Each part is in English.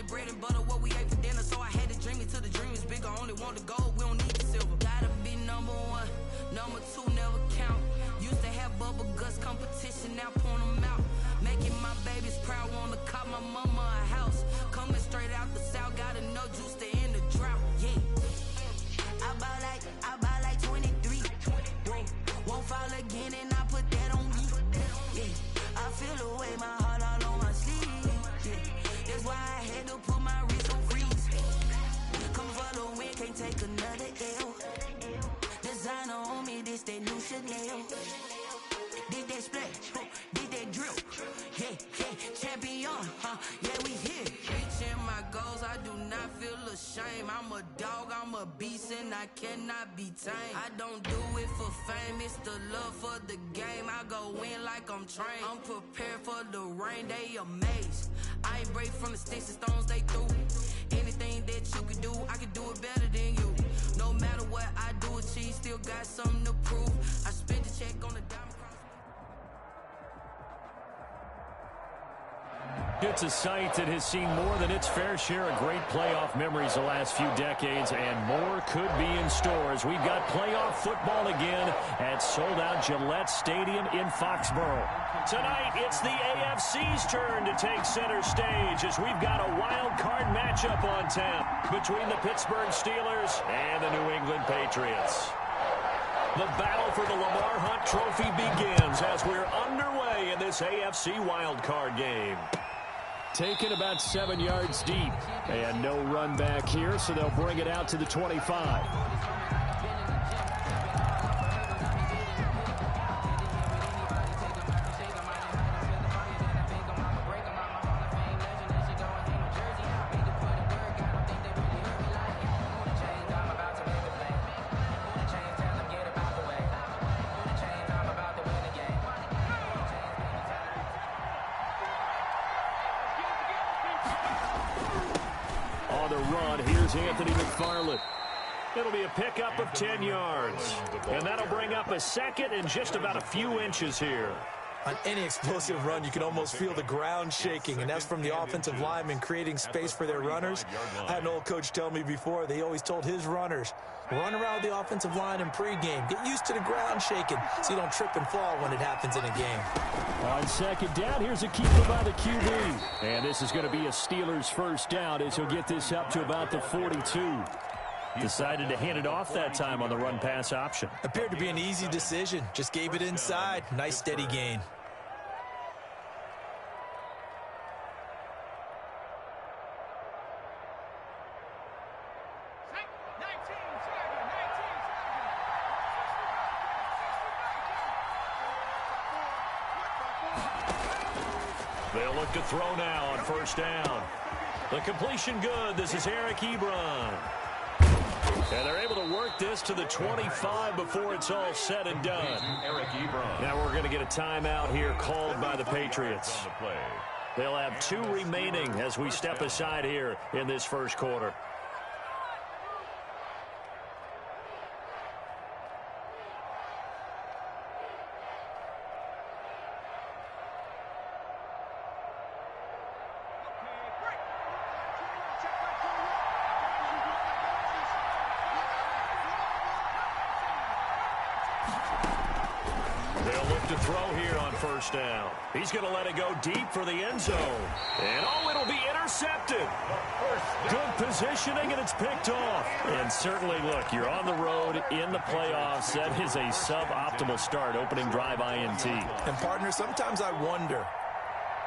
bread and butter, what we ate for dinner. So I had to dream it till the dream is bigger. Only want the gold, we don't need the silver. Gotta be number one, number two never count. Used to have bubble guts competition, now point them out. Making my babies proud, wanna cop my mama a house. Coming straight out the south, gotta know juice to end the drought. Yeah, I buy like 23. Won't fall again and I put that on me. Yeah, I feel the way, my heart all on my sleeve. Yeah, that's why I had to put my wrist on freeze. Come for the win, can't take another L. Designer on me, this that new Chanel. Did that splash, did that drip. Yeah, champion, yeah, we here. Reaching my goals, I do not feel ashamed. I'm a dog, I'm a beast, and I cannot be tamed. I don't do it for fame, it's the love for the game. I go in like I'm trained. I'm prepared for the rain, they amazed. I ain't break from the sticks and stones they threw. Anything that you could do, I could do it better than you. No matter what I do, achieve, still got something to prove. I spent the check on the diamond cross. It's a site that has seen more than its fair share of great playoff memories the last few decades, and more could be in store as we've got playoff football again at sold-out Gillette Stadium in Foxborough. Tonight, it's the AFC's turn to take center stage as we've got a wild card matchup on tap between the Pittsburgh Steelers and the New England Patriots. The battle for the Lamar Hunt Trophy begins as we're underway in this AFC wildcard game. Taken about 7 yards deep. And no run back here, so they'll bring it out to the 25. It'll be a pickup of 10 yards. And that'll bring up a second and just about a few inches here. On any explosive run, you can almost feel the ground shaking, and that's from the offensive linemen creating space for their runners. I had an old coach tell me before, they always told his runners, run around the offensive line in pregame. Get used to the ground shaking so you don't trip and fall when it happens in a game. On second down, here's a keeper by the QB. And this is going to be a Steelers first down as he'll get this up to about the 42. Decided to hand it off that time on the run-pass option. Appeared to be an easy decision. Just gave it inside. Nice steady gain. They'll look to throw now on first down. The completion good. This is Eric Ebron. And they're able to work this to the 25 before it's all said and done. Eric Ebron. Now we're going to get a timeout here called by the Patriots. They'll have 2 remaining as we step aside here in this first quarter. First down. He's going to let it go deep for the end zone. And it'll be intercepted. Good positioning, and it's picked off. And certainly, look, you're on the road in the playoffs. That is a suboptimal start, opening drive INT. And, partner, sometimes I wonder,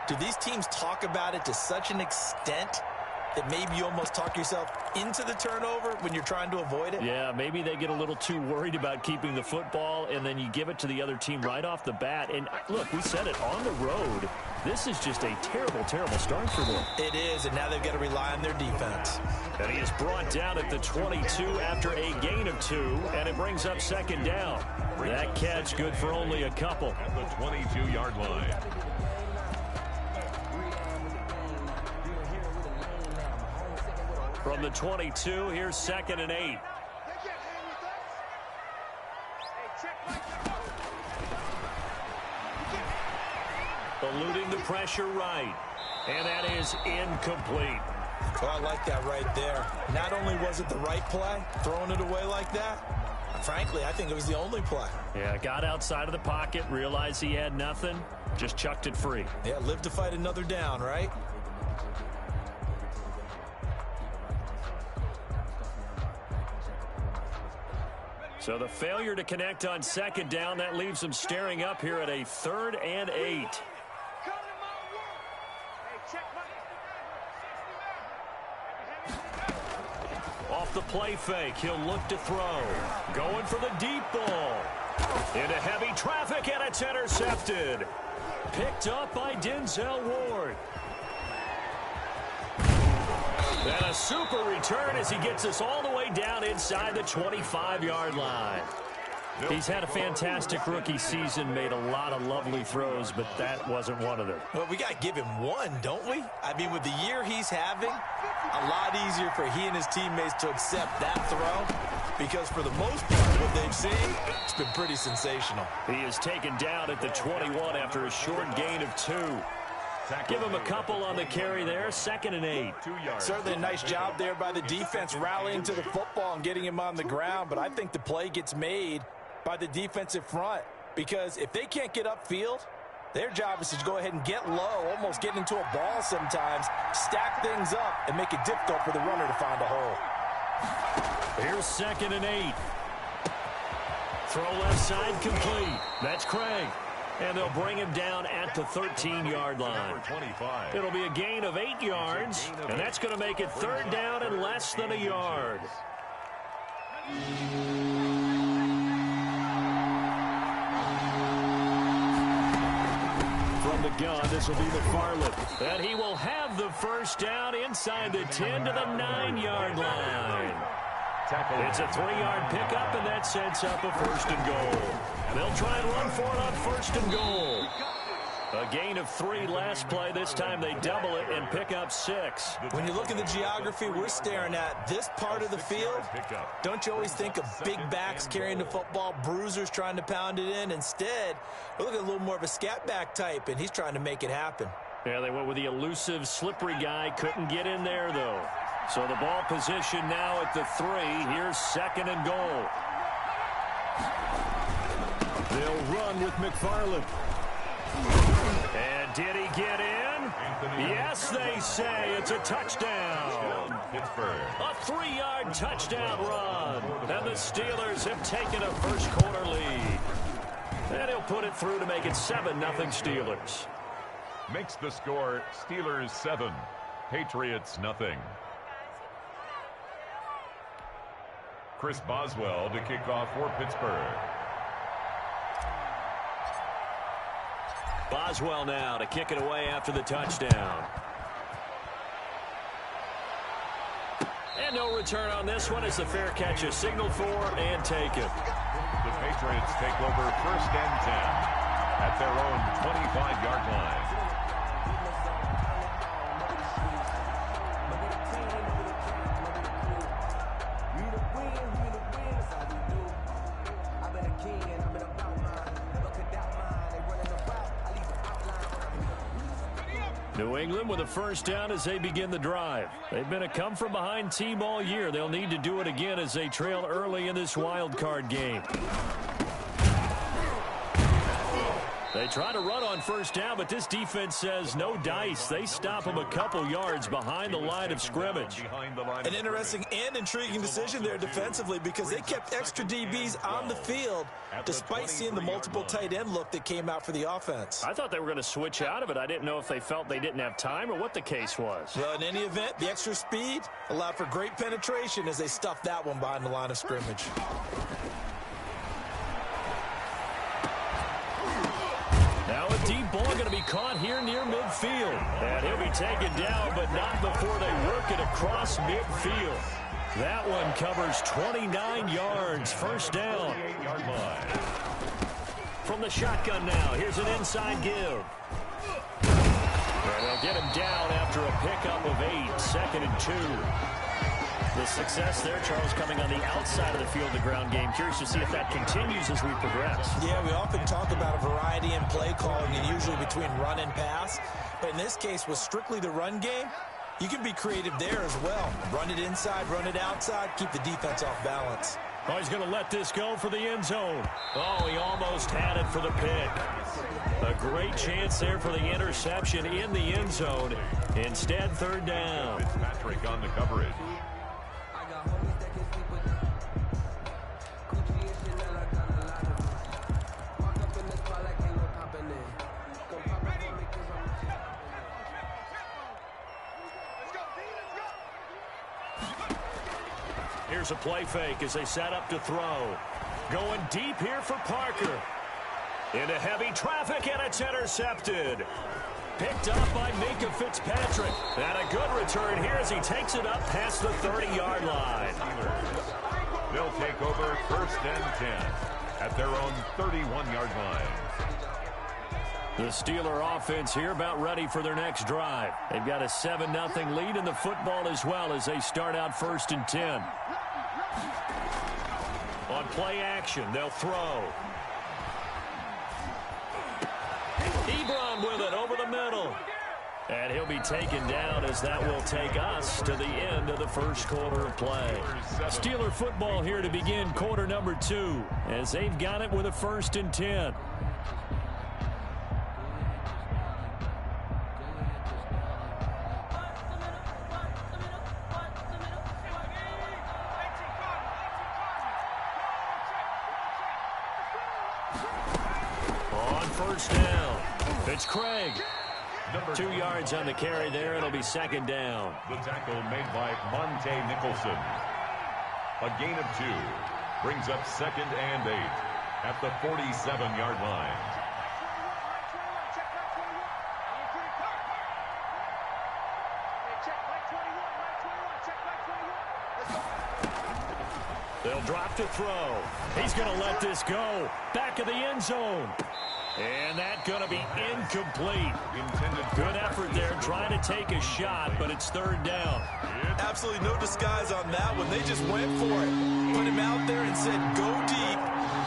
do these teams talk about it to such an extent that maybe you almost talk yourself into the turnover when you're trying to avoid it? Yeah, maybe they get a little too worried about keeping the football, and then you give it to the other team right off the bat. And, look, we said it, on the road, this is just a terrible, terrible start for them. It is, and now they've got to rely on their defense. And he is brought down at the 22 after a gain of 2, and it brings up second down. That catch good for only a couple. At the 22-yard line. From the 22, here's 2nd and 8. Eluding the pressure right. And that is incomplete. Well, I like that right there. Not only was it the right play, throwing it away like that, frankly, I think it was the only play. Yeah, got outside of the pocket, realized he had nothing, just chucked it free. Yeah, live to fight another down, right? So the failure to connect on second down, that leaves them staring up here at a 3rd and 8. Off the play fake, he'll look to throw. Going for the deep ball. Into heavy traffic, and it's intercepted. Picked up by Denzel Ward. And a super return as he gets us all the way down inside the 25-yard line. He's had a fantastic rookie season, made a lot of lovely throws, but that wasn't one of them. Well, we got to give him one, don't we? I mean, with the year he's having, a lot easier for he and his teammates to accept that throw, because for the most part, what they've seen, it's been pretty sensational. He is taken down at the 21 after a short gain of 2. Give him a couple on the carry there, 2nd and 8. Certainly a nice job there by the defense rallying to the football and getting him on the ground, but I think the play gets made by the defensive front, because if they can't get upfield, their job is to go ahead and get low, almost get into a ball sometimes, stack things up, and make it difficult for the runner to find a hole. Here's 2nd and 8. Throw left side complete. That's Craig. And they'll bring him down at the 13-yard line. It'll be a gain of 8 yards, and that's going to make it 3rd down and less than a yard. From the gun, this will be McFarland. And he will have the first down inside the 10 to the 9-yard line. It's a 3-yard pickup, and that sets up a 1st and goal. They'll try and run for it on 1st and goal. A gain of 3 last play. This time they double it and pick up 6. When you look at the geography we're staring at, this part of the field, don't you always think of big backs carrying the football, bruisers trying to pound it in? Instead, we're looking at a little more of a scat back type, and he's trying to make it happen. Yeah, they went with the elusive, slippery guy. Couldn't get in there, though. So the ball position now at the 3. Here's 2nd and goal. They'll run with McFarland. And did he get in? Yes, they say it's a touchdown. A 3-yard touchdown run. And the Steelers have taken a first-quarter lead. And he'll put it through to make it 7-0 Steelers. Makes the score Steelers 7, Patriots nothing. Chris Boswell to kick off for Pittsburgh. Boswell now to kick it away after the touchdown. And no return on this one as the fair catch is signaled for and taken. The Patriots take over 1st and 10 at their own 25-yard line. New England with a first down as they begin the drive. They've been a come-from-behind team all year. They'll need to do it again as they trail early in this wild card game. They try to run on first down, but this defense says no dice. They stop them a couple yards behind the line of scrimmage. An interesting and intriguing decision there defensively, because they kept extra DBs on the field despite seeing the multiple tight end look that came out for the offense. I thought they were going to switch out of it. I didn't know if they felt they didn't have time or what the case was. Well, in any event, the extra speed allowed for great penetration as they stuffed that one behind the line of scrimmage. Now a deep ball going to be caught here near midfield. And he'll be taken down, but not before they work it across midfield. That one covers 29 yards. First down. From the shotgun now. Here's an inside give. And they'll get him down after a pickup of 8. 2nd and 2. The success there, Charles, coming on the outside of the field, the ground game. Curious to see if that continues as we progress. Yeah, we often talk about a variety in play calling and usually between run and pass. But in this case, with strictly the run game, You can be creative there as well. Run it inside, run it outside, keep the defense off balance. Oh, he's going to let this go for the end zone. Oh, he almost had it for the pick. A great chance there for the interception in the end zone. Instead, third down. Patrick on the coverage. Here's a play fake as they set up to throw. Going deep here for Parker. Into heavy traffic, and it's intercepted. Picked up by Minka Fitzpatrick. And a good return here as he takes it up past the 30-yard line. They'll take over first and 10 at their own 31-yard line. The Steeler offense here about ready for their next drive. They've got a 7-0 lead in the football as well as they start out first and 10. On play action, they'll throw. Ebron with it over the middle. And he'll be taken down as that will take us to the end of the first quarter of play. Steeler football here to begin quarter number 2 as they've got it with a first and 10. First down. It's Craig. 2 yards on the carry there. It'll be second down. The tackle made by Monte Nicholson. A gain of 2. Brings up second and 8 at the 47-yard line. They'll drop to throw. He's going to let this go. Back of the end zone. And that's going to be incomplete. Good effort there trying to take a shot, but it's third down. Absolutely no disguise on that one. They just went for it. Put him out there and said, go deep.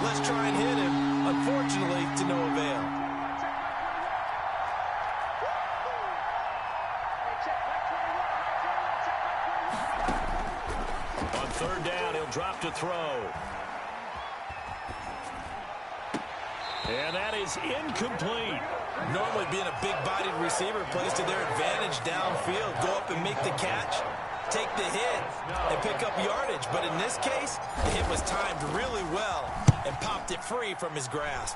Let's try and hit him. Unfortunately, to no avail. On third down, he'll drop to throw. And that is incomplete. Normally being a big-bodied receiver plays to their advantage downfield. Go up and make the catch, take the hit, and pick up yardage. But in this case, the hit was timed really well and popped it free from his grasp.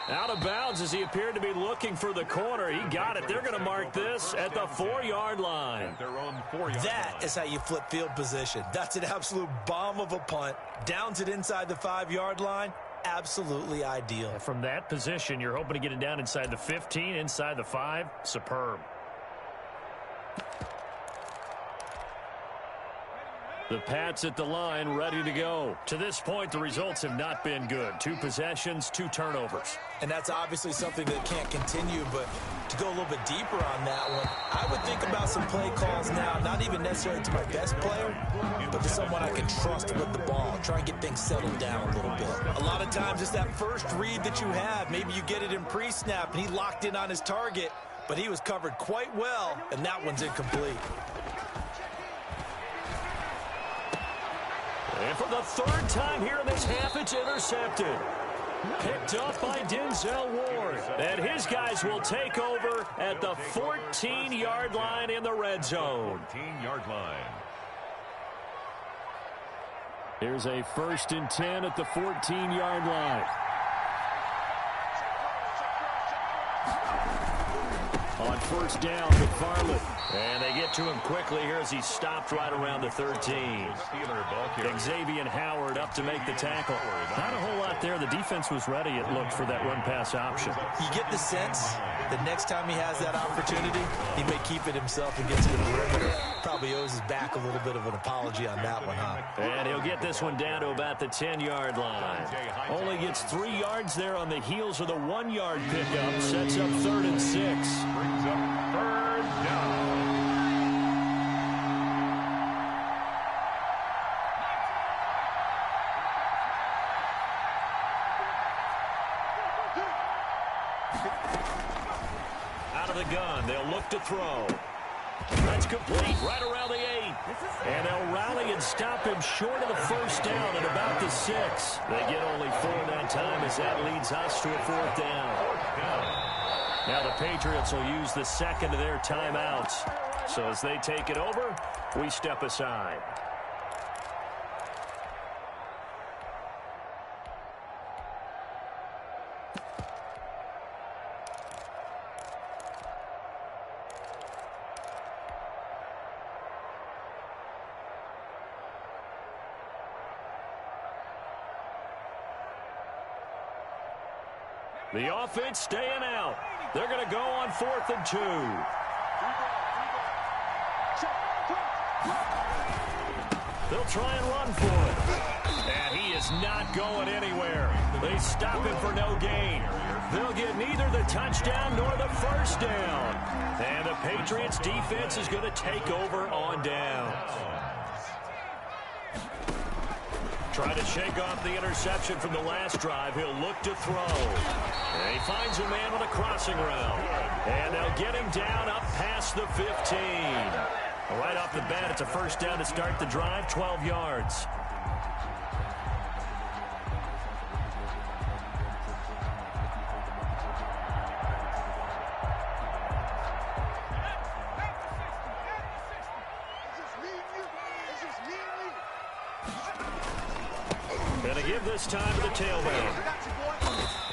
Out of bounds as he appeared to be looking for the corner. He got it. They're going to mark this at the 4-yard line. That is how you flip field position. That's an absolute bomb of a punt. Downs it inside the 5-yard line. Absolutely ideal. From that position, you're hoping to get it down inside the 15, inside the 5. Superb. The Pats at the line, ready to go. To this point, the results have not been good. 2 possessions, 2 turnovers. And that's obviously something that can't continue, but to go a little bit deeper on that one, I would think about some play calls now, not even necessarily to my best player, but to someone I can trust with the ball. Try and get things settled down a little bit. A lot of times it's that first read that you have. Maybe you get it in pre-snap, and he locked in on his target, but he was covered quite well, and that one's incomplete. And for the 3rd time here in this half, it's intercepted. Picked up by Denzel Ward. And his guys will take over at the 14-yard line in the red zone. 14-yard line. Here's a 1st and 10 at the 14-yard line. On first down, McFarland. And they get to him quickly here as he stopped right around the 13. Xavier Howard up to make the tackle. Not a whole lot there. The defense was ready, it looked, for that run-pass option. You get the sense that next time he has that opportunity, he may keep it himself and get to the perimeter. Probably owes his back a little bit of an apology on that one, huh? And he'll get this one down to about the 10-yard line. Only gets 3 yards there on the heels of the 1-yard pickup. Sets up 3rd and 6. Brings up 3rd down. Out of the gun, they'll look to throw. complete right around the 8. And they'll rally and stop him short of the first down at about the 6. They get only 4 that time as that leads us to a 4th down. Now the Patriots will use the second of their timeouts. So as they take it over, we step aside. The offense staying out. They're going to go on 4th and 2. They'll try and run for it. And he is not going anywhere. They stop him for no gain. They'll get neither the touchdown nor the first down. And the Patriots defense is going to take over on downs. Trying to shake off the interception from the last drive. He'll look to throw. And he finds a man on a crossing route. And they'll get him down up past the 15. Right off the bat, it's a first down to start the drive, 12 yards. Going to give this time to the tailback.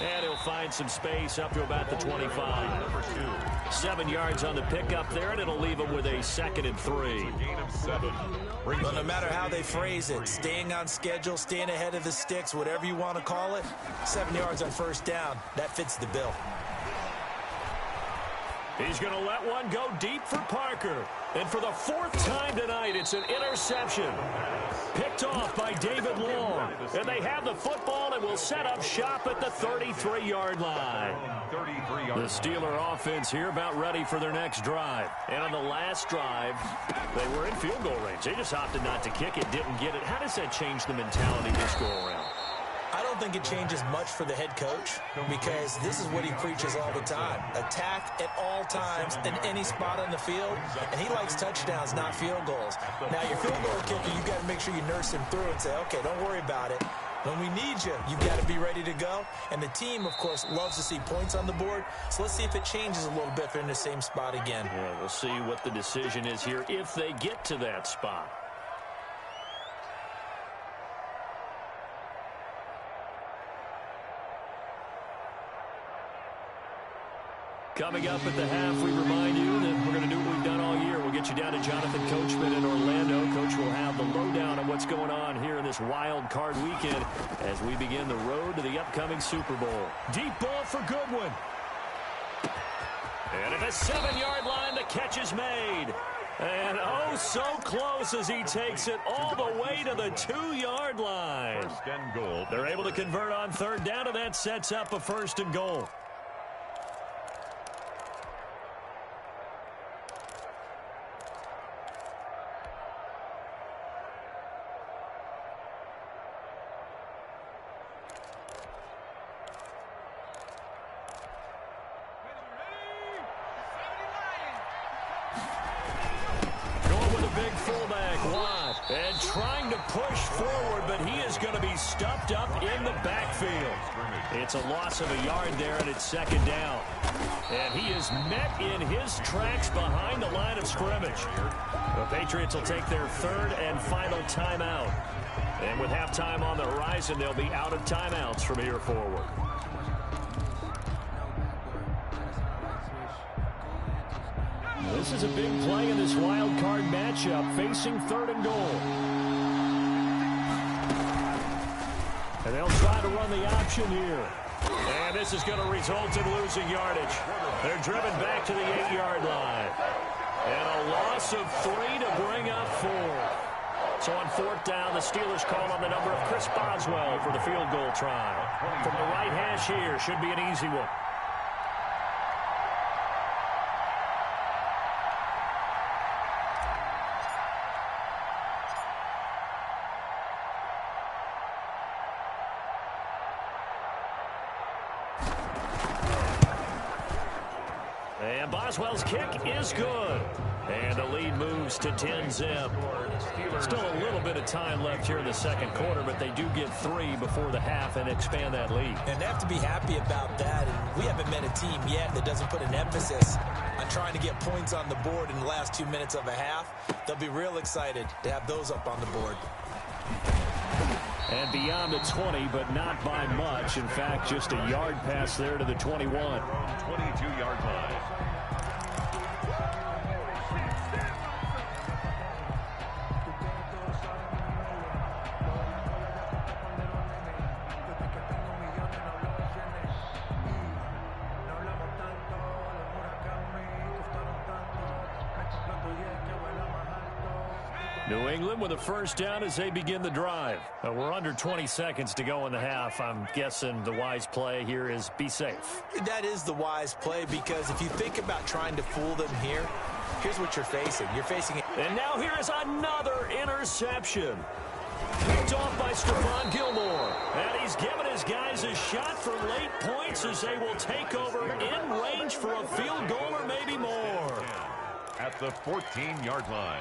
And he'll find some space up to about the 25. 7 yards on the pickup there, and it'll leave him with a 2nd and 3. Well, no matter how they phrase it, staying on schedule, staying ahead of the sticks, whatever you want to call it, 7 yards on first down, that fits the bill. He's going to let one go deep for Parker. And for the 4th time tonight, it's an interception. Picked off by David Long. And they have the football and will set up shop at the 33-yard line. The Steeler offense here about ready for their next drive. And on the last drive, they were in field goal range. They just opted not to kick it, didn't get it. How does that change the mentality this go around? I don't think it changes much for the head coach because this is what he preaches all the time. Attack at all times in any spot on the field, and he likes touchdowns, not field goals. Now, your field goal kicker, you've got to make sure you nurse him through and say, okay, don't worry about it. When we need you, you've got to be ready to go. And the team, of course, loves to see points on the board. So let's see if it changes a little bit if they're in the same spot again. Yeah, we'll see what the decision is here if they get to that spot. Coming up at the half, we remind you that we're going to do what we've done all year. We'll get you down to Jonathan Coachman in Orlando. Coach will have the lowdown on what's going on here in this wild card weekend as we begin the road to the upcoming Super Bowl. Deep ball for Goodwin. And at the 7-yard line, the catch is made. And oh, so close as he takes it all the way to the 2-yard line. First and goal. They're able to convert on 3rd down, and that sets up a 1st and goal. And trying to push forward, but he is going to be stuffed up in the backfield. It's a loss of a yard there, and it's 2nd down. And he is met in his tracks behind the line of scrimmage. The Patriots will take their 3rd and final timeout. And with halftime on the horizon, they'll be out of timeouts from here forward. This is a big play in this wild card matchup, facing 3rd and goal. And they'll try to run the option here. And this is going to result in losing yardage. They're driven back to the 8-yard line. And a loss of 3 to bring up 4. So on 4th down, the Steelers call on the number of Chris Boswell for the field goal try. From the right hash here, should be an easy one. And Boswell's kick is good. And the lead moves to 10-zip. Still a little bit of time left here in the second quarter, but they do get 3 before the half and expand that lead. And they have to be happy about that. And we haven't met a team yet that doesn't put an emphasis on trying to get points on the board in the last 2 minutes of a half. They'll be real excited to have those up on the board. And beyond the 20, but not by much. In fact, just a yard pass there to the 21. 22-yard line. New England with a first down as they begin the drive. We're under 20 seconds to go in the half. I'm guessing the wise play here is be safe. That is the wise play, because if you think about trying to fool them here, here's what you're facing. You're facing it. And now here is another interception. Picked off by Stephon Gilmore. And he's given his guys a shot for late points as they will take over in range for a field goal or maybe more. At the 14-yard line.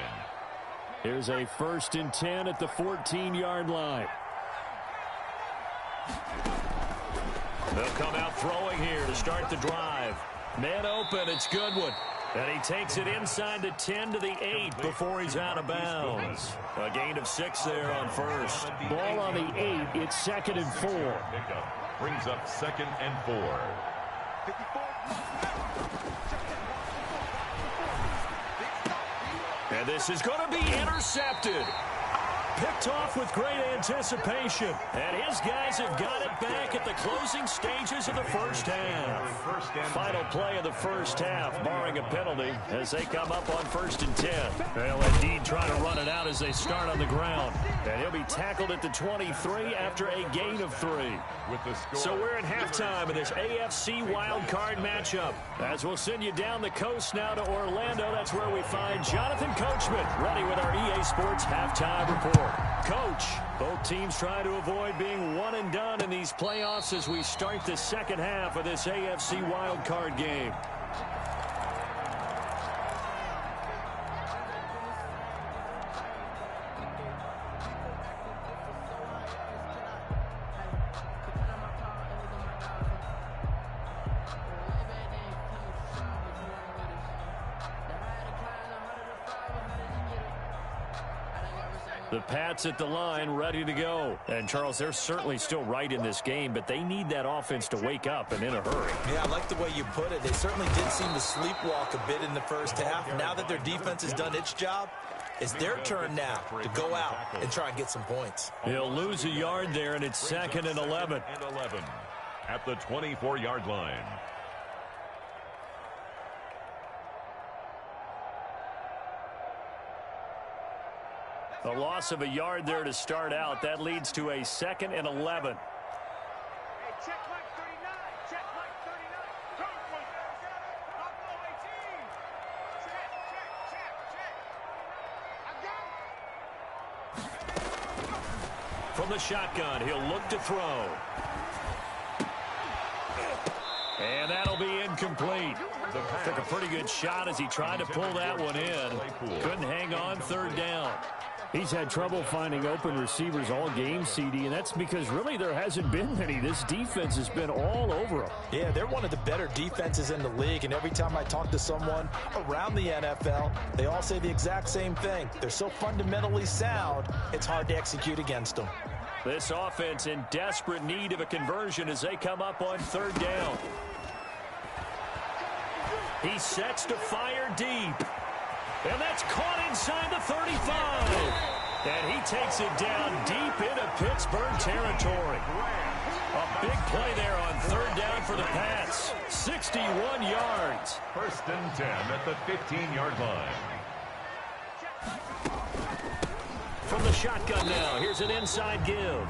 Here's a 1st and 10 at the 14-yard line. They'll come out throwing here to start the drive. Man open, it's Goodwin. And he takes it inside the 10 to the 8 before he's out of bounds. A gain of 6 there on first. Ball on the 8. It's 2nd and 4. Pickup brings up 2nd and 4. And this is going to be intercepted. Picked off with great anticipation. And his guys have got it back at the closing stages of the first half. Final play of the first half, barring a penalty, as they come up on 1st and 10. They'll indeed try to run it out as they start on the ground. And he'll be tackled at the 23 after a gain of 3. So we're at halftime of this AFC wildcard matchup. As we'll send you down the coast now to Orlando, that's where we find Jonathan Coachman, ready with our EA Sports halftime report. Coach, both teams try to avoid being one and done in these playoffs as we start the second half of this AFC wildcard game. The Pats at the line, ready to go. And, Charles, they're certainly still right in this game, but they need that offense to wake up and in a hurry. Yeah, I like the way you put it. They certainly did seem to sleepwalk a bit in the first half. Now that their defense has done its job, it's their turn now to go out and try and get some points. He'll lose a yard there, and it's 2nd and 11. At the 24-yard line. A loss of a yard there to start out. That leads to a 2nd and 11. From the shotgun, he'll look to throw. And that'll be incomplete. Took a pretty good shot as he tried to pull that one in. Couldn't hang on 3rd down. He's had trouble finding open receivers all game, CD, and that's because really there hasn't been many. This defense has been all over him. Yeah, they're one of the better defenses in the league, and every time I talk to someone around the NFL, they all say the exact same thing. They're so fundamentally sound, it's hard to execute against them. This offense in desperate need of a conversion as they come up on 3rd down. He sets to fire deep. And that's caught inside the 35. And he takes it down deep into Pittsburgh territory. A big play there on 3rd down for the Pats. 61 yards. 1st and 10 at the 15-yard line. From the shotgun now, here's an inside give.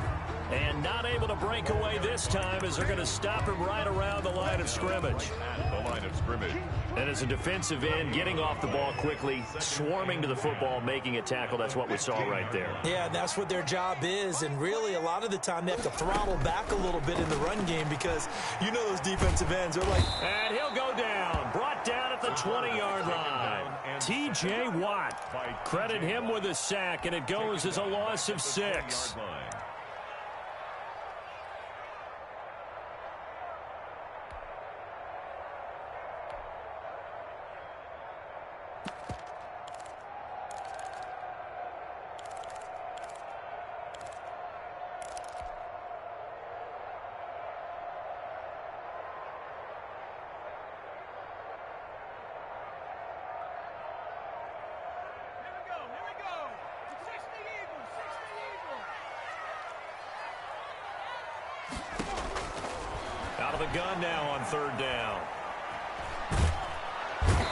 And not able to break away this time as they're going to stop him right around the line of scrimmage. The line of scrimmage. And as a defensive end, getting off the ball quickly, swarming to the football, making a tackle, that's what we saw right there. Yeah, that's what their job is. And really, a lot of the time, they have to throttle back a little bit in the run game because you know those defensive ends are like... And he'll go down, brought down at the 20-yard line. T.J. Watt. Credit him with a sack, and it goes as a loss of 6. Out of the gun now on 3rd down.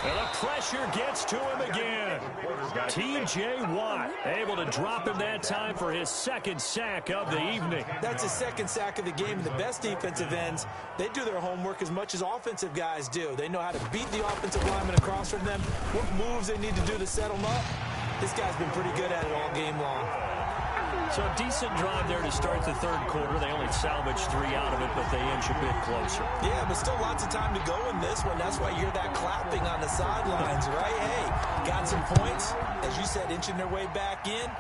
And the pressure gets to him again. T.J. Watt able to drop him that time for his 2nd sack of the evening. That's his 2nd sack of the game. The best defensive ends, they do their homework as much as offensive guys do. They know how to beat the offensive lineman across from them, what moves they need to do to set them up. This guy's been pretty good at it all game long. So a decent drive there to start the 3rd quarter. They only salvaged 3 out of it, but they inch a bit closer. Yeah, but still lots of time to go in this one. That's why you hear that clapping on the sidelines, right? Hey, got some points. As you said, inching their way back in.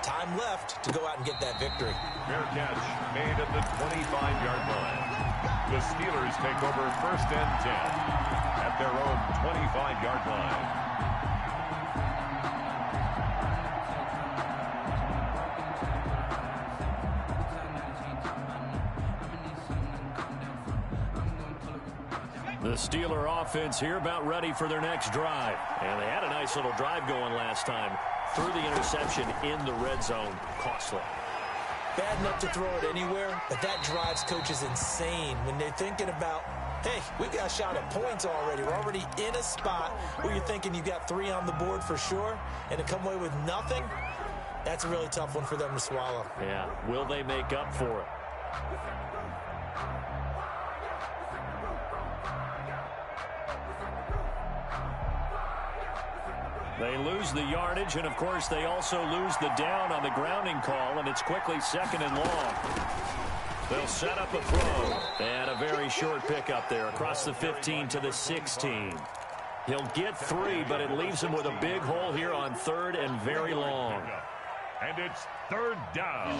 Time left to go out and get that victory. Fair catch made at the 25-yard line. The Steelers take over 1st and 10 at their own 25-yard line. The Steeler offense here about ready for their next drive. And they had a nice little drive going last time. Threw the interception in the red zone. Costly. Bad enough to throw it anywhere, but that drives coaches insane when they're thinking about, hey, we got a shot at points already. We're already in a spot where you're thinking you got 3 on the board for sure, and to come away with nothing, that's a really tough one for them to swallow. Yeah, will they make up for it? They lose the yardage, and, of course, they also lose the down on the grounding call, and it's quickly 2nd and long. They'll set up a throw, and a very short pickup there across the 15 to the 16. He'll get 3, but it leaves him with a big hole here on 3rd and very long. And it's 3rd down.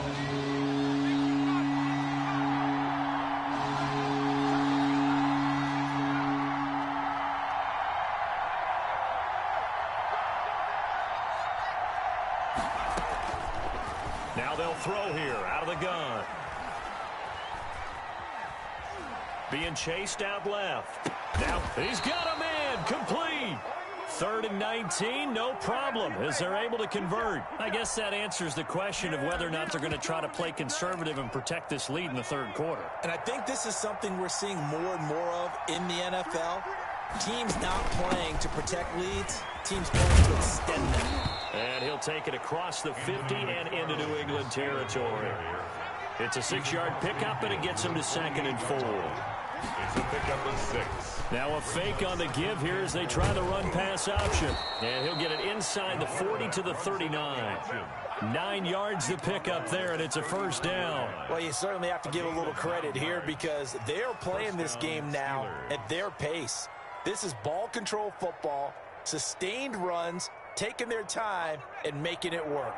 Now they'll throw here out of the gun. Being chased out left. Now he's got a man. Complete. 3rd and 19, no problem, as they're able to convert. I guess that answers the question of whether or not they're going to try to play conservative and protect this lead in the 3rd quarter. And I think this is something we're seeing more and more of in the NFL. Teams not playing to protect leads, teams playing to extend them. And he'll take it across the 50 and into New England territory. It's a 6-yard pickup, and it gets him to 2nd and 4. It's a pickup of 6. Now a fake on the give here as they try the run-pass option. And he'll get it inside the 40 to the 39. 9 yards to pick up there, and it's a 1st down. Well, you certainly have to give a little credit here because they're playing this game now at their pace. This is ball control football, sustained runs, taking their time, and making it work.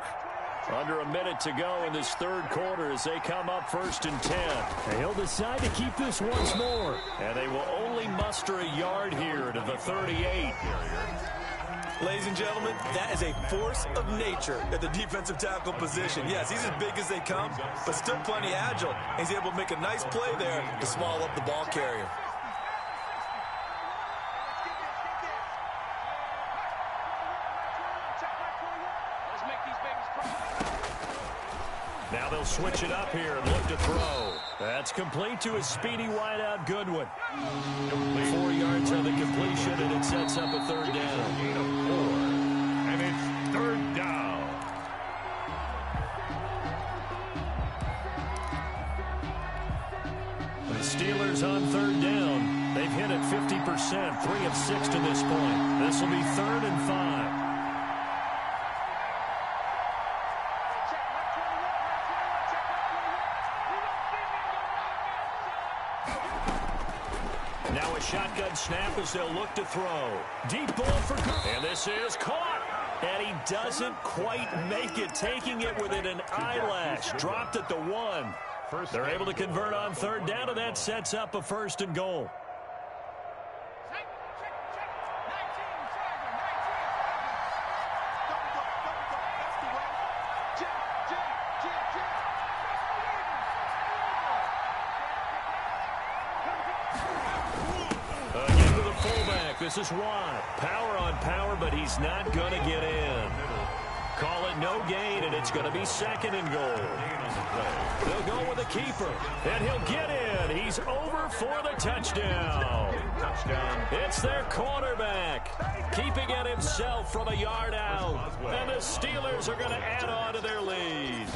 Under a minute to go in this 3rd quarter as they come up 1st and 10. And he'll decide to keep this once more. And they will only muster a yard here to the 38. Ladies and gentlemen, that is a force of nature at the defensive tackle position. Yes, he's as big as they come, but still plenty agile. He's able to make a nice play there to swallow up the ball carrier. Now they'll switch it up here and look to throw. That's complete to a speedy wideout Goodwin. 4 yards on the completion, and it sets up a 3rd down. And it's 3rd down. The Steelers on 3rd down. They've hit it 50%, 3 of 6 to this point. This will be 3rd and 5. Now a shotgun snap as they'll look to throw. Deep ball for Cook. And this is caught. And he doesn't quite make it, taking it within an eyelash. Dropped at the 1. They're able to convert on third down, and that sets up a 1st and goal. Again to the fullback. This is Watt. Power on power, but he's not going to get in. Call it no gain, and it's going to be 2nd and goal. They'll go with the keeper, and he'll get in. He's over for the touchdown. It's their quarterback, keeping it himself from a yard out. And the Steelers are going to add on to their lead.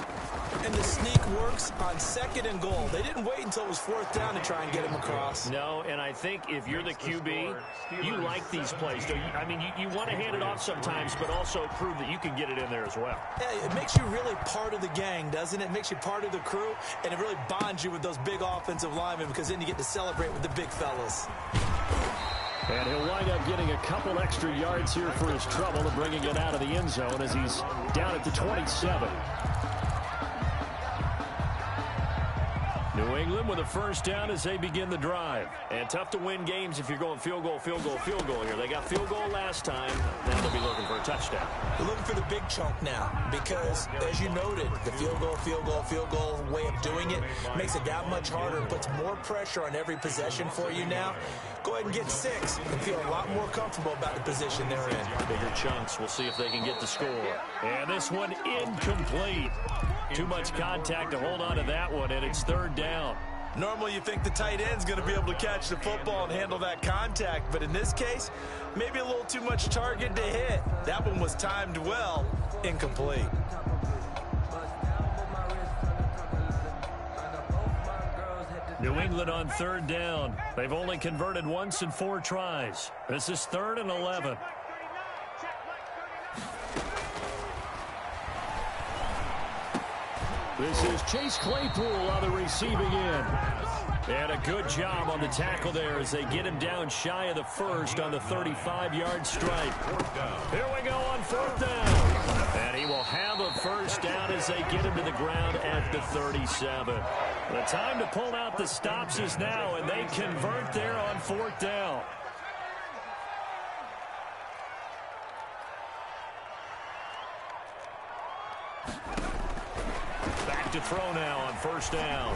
And the sneak works on 2nd and goal. They didn't wait until it was 4th down to try and get him across. No, and I think if you're the QB, you like these plays. I mean, you want to hand it off sometimes, but also prove that you can get it in there as well. Yeah, it makes you really part of the gang, doesn't it? It makes you part of the crew, and it really bonds you with those big offensive linemen because then you get to celebrate with the big fellas. And he'll wind up getting a couple extra yards here for his trouble and bringing it out of the end zone as he's down at the 27. New England with a 1st down as they begin the drive. And tough to win games if you're going field goal, field goal, field goal here. They got field goal last time. Now they'll be looking for a touchdown. They're looking for the big chunk now because, as you noted, the field goal way of doing it makes it that much harder and puts more pressure on every possession for you now. Go ahead and get 6 and feel a lot more comfortable about the position they're in. Bigger chunks. We'll see if they can get the score. And this one incomplete. Too much contact to hold on to that one, and it's 3rd down. Normally you think the tight end's going to be able to catch the football and handle that contact, but in this case, maybe a little too much target to hit. That one was timed well, incomplete. New England on 3rd down. They've only converted once in 4 tries. This is 3rd and 11. This is Chase Claypool on the receiving end. And a good job on the tackle there as they get him down shy of the 1st on the 35-yard stripe. Here we go on 4th down. And he will have a 1st down as they get him to the ground at the 37. The time to pull out the stops is now, and they convert there on 4th down. To throw now on 1st down.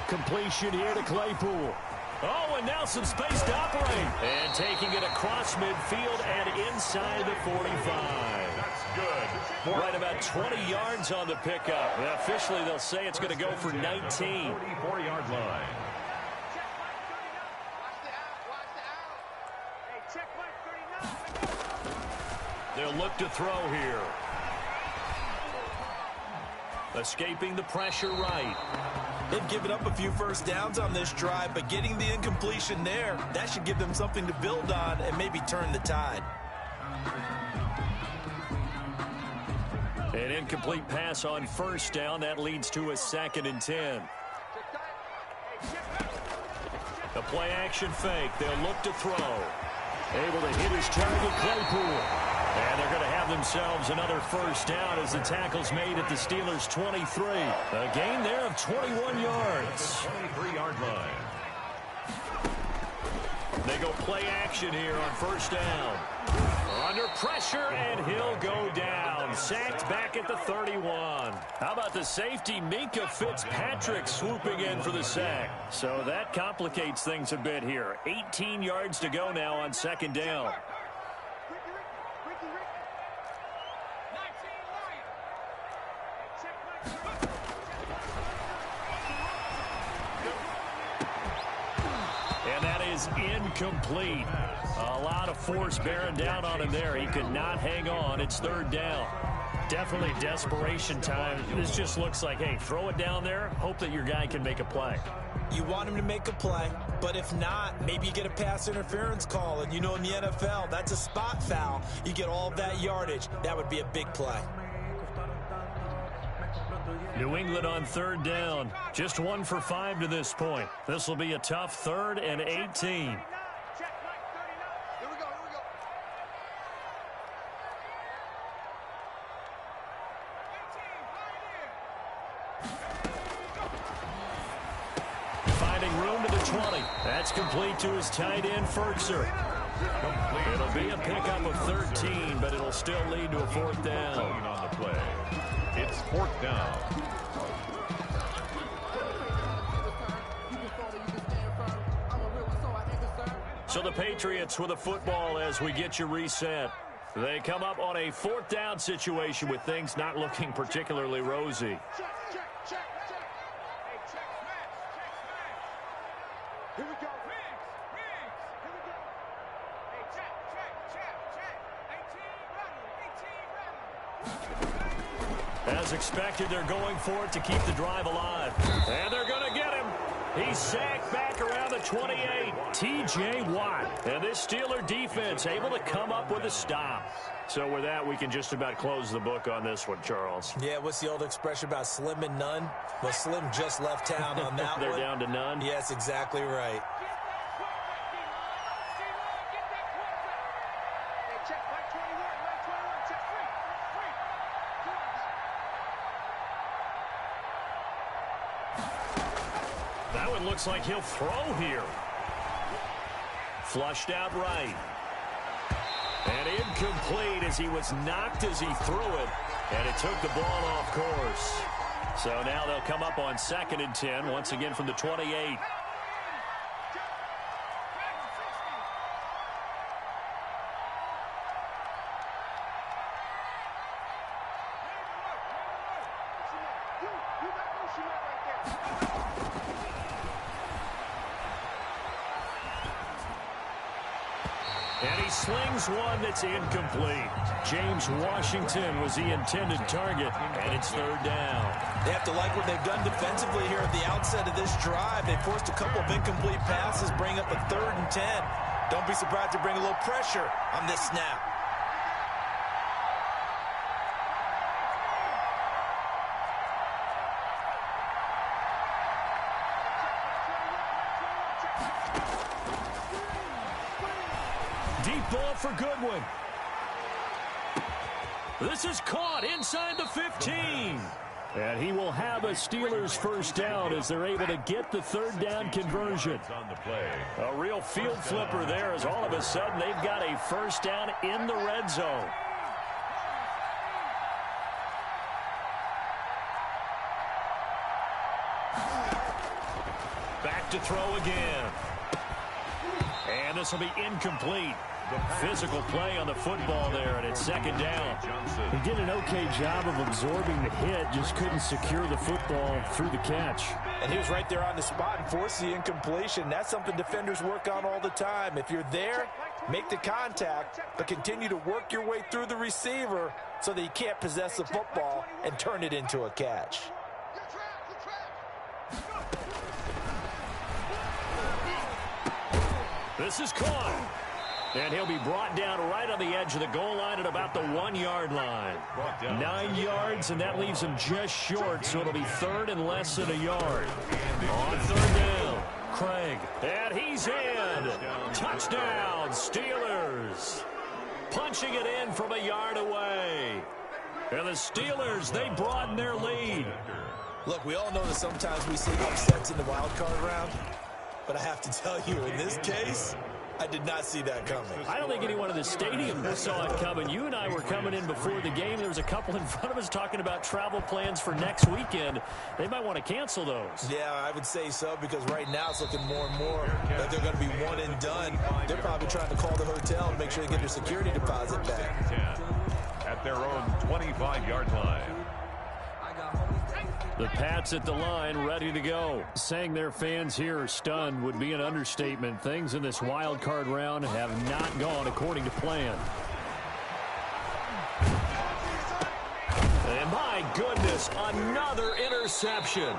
Completion here to Claypool. Oh, and now some space to operate. And taking it across midfield and inside the 45. That's good. Right about 20 yards on the pickup. And officially, they'll say it's going to go for 19. 44-yard line. They'll look to throw here. Escaping the pressure right. They've given up a few 1st downs on this drive, but getting the incompletion there, that should give them something to build on and maybe turn the tide. An incomplete pass on 1st down. That leads to a 2nd and 10. A play-action fake. They'll look to throw. Able to hit his target, Claypool. And they're going to have themselves another 1st down as the tackle's made at the Steelers' 23. A gain there of 21 yards. 23-yard line. They go play action here on 1st down. Under pressure, and he'll go down. Sacked back at the 31. How about the safety, Minka Fitzpatrick, swooping in for the sack. So that complicates things a bit here. 18 yards to go now on 2nd down. And that is incomplete. A lot of force bearing down on him there. He could not hang on. It's 3rd down. Definitely desperation time. This just looks like, hey, throw it down there. Hope that your guy can make a play. You want him to make a play, but if not, maybe you get a pass interference call. And you know in the NFL, that's a spot foul. You get all of that yardage. That would be a big play. New England on third down. Just 1 for 5 to this point. This will be a tough 3rd and 18. Finding room to the 20. That's complete to his tight end, Ferkser. It'll be a pickup of 13, but it'll still lead to a 4th down. On the play. It's 4th down. So the Patriots with a football as we get you reset. They come up on a 4th down situation with things not looking particularly rosy. As expected, they're going for it to keep the drive alive. And they're going to get him. He's sacked back around the 28. T.J. Watt. And this Steeler defense able to come up with a stop. So with that, we can just about close the book on this one, Charles. Yeah, what's the old expression about slim and none? Well, Slim just left town on that They're one. down to none? Yes, exactly right. That one looks like he'll throw here. Flushed out right. And incomplete as he was knocked as he threw it. And it took the ball off course. So now they'll come up on 2nd and 10, once again from the 28. And he slings one that's incomplete. James Washington was the intended target, and it's 3rd down. They have to like what they've done defensively here at the outset of this drive. They forced a couple of incomplete passes, bring up a 3rd and 10. Don't be surprised to bring a little pressure on this snap. Deep ball for Goodwin. This is caught inside the 15. And he will have a Steelers 1st down as they're able to get the 3rd down conversion. On the play. A real field flipper there as all of a sudden they've got a 1st down in the red zone. Back to throw again. And this will be incomplete. Physical play on the football there, and it's 2nd down. He did an okay job of absorbing the hit, just couldn't secure the football through the catch. And he was right there on the spot and forced the incompletion. That's something defenders work on all the time. If you're there, make the contact, but continue to work your way through the receiver so that he can't possess the football and turn it into a catch. This is caught. And he'll be brought down right on the edge of the goal line at about the 1-yard line. 9 yards, and that leaves him just short, so it'll be 3rd and less than a yard. On 3rd down, Craig. And he's in. Touchdown, Steelers. Punching it in from a yard away. And the Steelers, they broaden their lead. Look, we all know that sometimes we see upsets in the wild card round, but I have to tell you, in this case, I did not see that coming. I don't think anyone in the stadium saw it coming. You and I were coming in before the game. There was a couple in front of us talking about travel plans for next weekend. They might want to cancel those. Yeah, I would say so, because right now it's looking more and more that they're going to be one and done. They're probably trying to call the hotel and make sure they get their security deposit back. 10 at their own 25-yard line. The Pats at the line, ready to go. Saying their fans here are stunned would be an understatement. Things in this wild card round have not gone according to plan. And my goodness, another interception.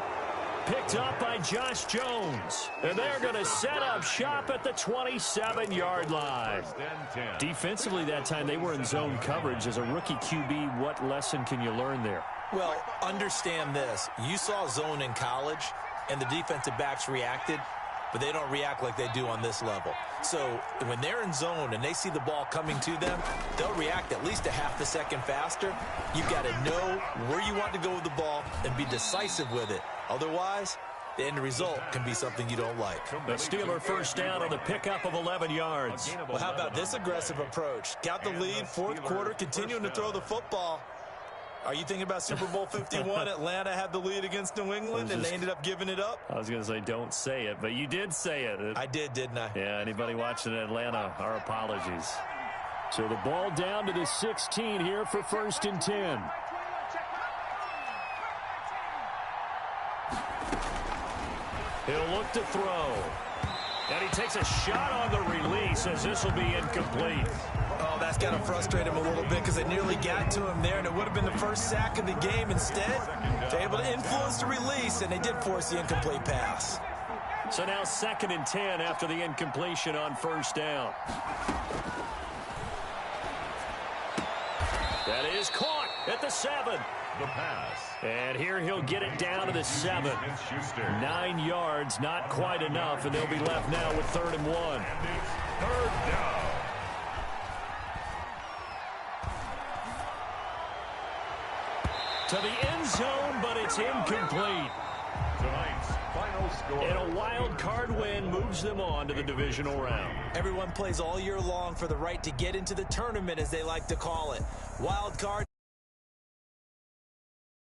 Picked up by Josh Jones. And they're going to set up shop at the 27-yard line. Defensively that time, they were in zone coverage. As a rookie QB, what lesson can you learn there? Well, understand this. You saw zone in college, and the defensive backs reacted, but they don't react like they do on this level. So when they're in zone and they see the ball coming to them, they'll react at least a half a second faster. You've got to know where you want to go with the ball and be decisive with it. Otherwise, the end result can be something you don't like. The Steeler first down on the pickup of 11 yards. Well, how about this aggressive approach? Got the lead, fourth quarter, continuing to throw the football. Are you thinking about Super Bowl 51? Atlanta had the lead against New England, and they ended up giving it up? I was going to say don't say it, but you did say it. I did, didn't I? Yeah, anybody watching Atlanta, our apologies. So the ball down to the 16 here for 1st and 10. He'll look to throw. And he takes a shot on the release as this will be incomplete. Oh, that's got to frustrate him a little bit because they nearly got to him there, and it would have been the first sack of the game. Instead, they're able to influence the release, and they did force the incomplete pass. So now 2nd and 10 after the incompletion on 1st down. That is caught at the 7. The pass. And here he'll get it down to the 7. 9 yards, not quite enough, and they'll be left now with 3rd and 1. And it's 3rd down. To the end zone, but it's incomplete. Tonight's final score. And a wild card win moves them on to the divisional round. Everyone plays all year long for the right to get into the tournament, as they like to call it. Wild card.